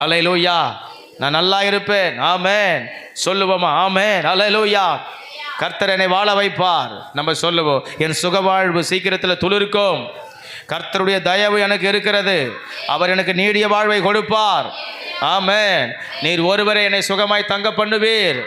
அல்லேலூயா. நான் நல்லா இருப்பேன். ஆமென். சொல்லுவோமா? ஆமென். அல்லேலூயா. கர்த்தர் என்னை வாழ வைப்பார். நம்ம சொல்லுவோம், என் சுகவாழ்வு சீக்கிரத்தில் துளிர்க்கும். கர்த்தருடைய தயவு எனக்கு இருக்கிறது. அவர் எனக்கு நீடிய வாழ்வை கொடுப்பார். ஆமென். நீர் ஒருவரே என்னை சுகமாய் தங்க பண்ணுவீர்.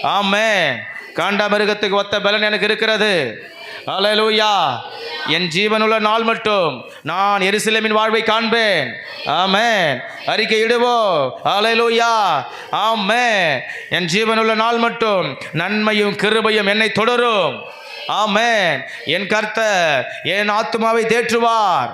ஆமென். காண்டாமிருகத்துக்கு ஒத்த பலன் எனக்கு இருக்கிறது. அல்லேலூயா. என் ஜீவனுள்ள நாள் மட்டும் நான் எருசலேமின் வாழ்வை காண்பேன். ஆமென். அறிக்கையிடுவோம். அல்லேலூயா. ஆமென். என் ஜீவனுள்ள நாள் மட்டும் நன்மையும் கிருபையும் என்னை தொடரும். ஆமென். என் கர்த்தர் என் ஆத்துமாவை தேற்றுவார்.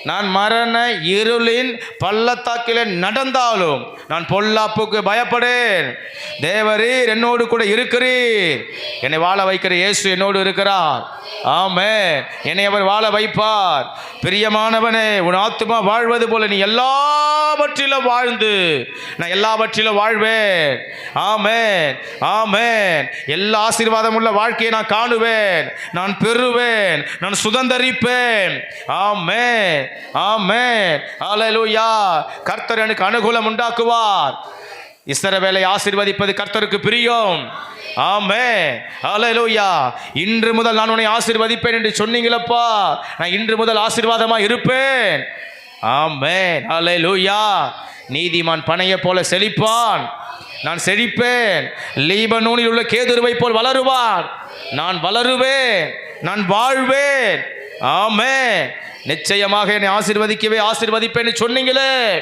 நான் மரண இருளின் பள்ளத்தாக்கிலே நடந்தாலும் நான் பொல்லாப்புக்கு பயப்படேன். தேவரீர் என்னோடு கூட இருக்கிறீர். என்னை வாழ வைக்கிற இயேசு என்னோடு இருக்கிறார். ஆமென். என்னை அவர் வாழ வைப்பார். பிரியமானவனே, உன் ஆத்துமா வாழ்வது போல நீ எல்லாவற்றிலும் வாழ்ந்து நான் எல்லாவற்றிலும் வாழ்வேன். ஆமென். ஆமென். எல்லா ஆசீர்வாதம் உள்ள வாழ்க்கையை நான் காணுவேன், நான் பெறுவேன், நான் சுதந்தரிப்பேன். ஆமென். ஆமென். அல்லேலூயா. கர்த்தர் எனக்கு அனுகூலம் உண்டாக்குவார். இஸ்ரவேலை ஆசீர்வதிப்பது கர்த்தருக்கு பிரியம். ஆமென். அல்லேலூயா. இன்று முதல் நான் உன்னை ஆசீர்வதிப்பேன் என்று சொன்னீங்களப்பா. நான் இன்று முதல் ஆசீர்வாதமா இருப்பேன். ஆமென். அல்லேலூயா. நீதிமான் பனையை போல செழிப்பான். நான் செழிப்பேன். லீபனோனில் உள்ள கேதுருவை போல் வளருவான். நான் வளருவேன், நான் வாழ்வேன். ஆமென். நிச்சயமாக என்னை ஆசீர்வதிக்கவே ஆசீர்வதிப்பேன்னு சொன்னீங்களே,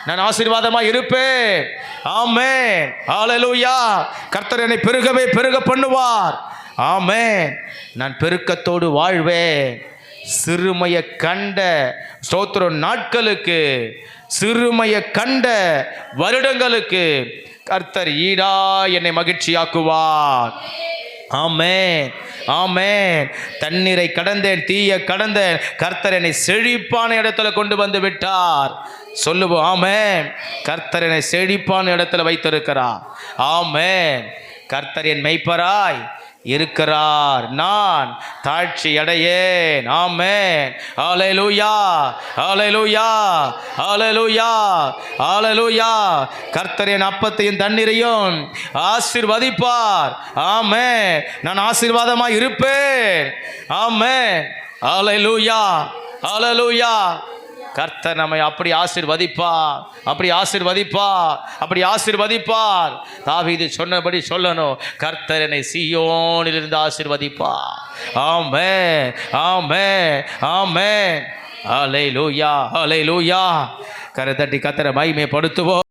நான் ஆசீர்வாதமா இருப்பேன். ஆமென். அல்லேலூயா. கர்த்தர் என்னை பெருகவே பெருக பண்ணுவார். ஆமென். நான் பெருக்கத்தோடு வாழ்வேன். சிறுமையை கண்ட ஸ்தோத்திரம் நாட்களுக்கு, சிறுமையை கண்ட வருடங்களுக்கு கர்த்தர் ஈடா என்னை மகிழ்ச்சியாக்குவார். ஆமென். ஆமென். தண்ணீரை கடந்தேன், தீயை கடந்தேன், கர்த்தர் என்னை செழிப்பான இடத்துல கொண்டு வந்து விட்டார். சொல்லுவோம். ஆமென். கர்த்தர் என்னை செழிப்பான இடத்துல வைத்திருக்கிறார். ஆமென். கர்த்தர் என் மெய்ப்பராய் இருக்கிறார். நான் தாழ்ச்சி அடையேன். ஆமென். அல்லேலூயா. அல்லேலூயா. அல்லேலூயா. அல்லேலூயா. கர்த்தர் என் அப்பத்தையும் தண்ணீரையும் ஆசீர்வதிப்பார். ஆமென். நான் ஆசீர்வாதமாய் இருப்பேன். ஆமென். அல்லேலூயா. அல்லேலூயா. கர்த்தர் நம்மை அப்படி ஆசீர்வதிப்பார், அப்படி ஆசீர்வதிப்பார், அப்படி ஆசீர்வதிப்பார். தாவீது சொன்னபடி சொல்லணும், கர்த்தர் என்னை சீயோனிலிருந்து ஆசீர்வதிப்பார். ஆமென். ஆமென். ஆமென். அல்லேலூயா. அல்லேலூயா. கரத்தட்டி கர்த்தரை மகிமைப்படுத்துவோம்.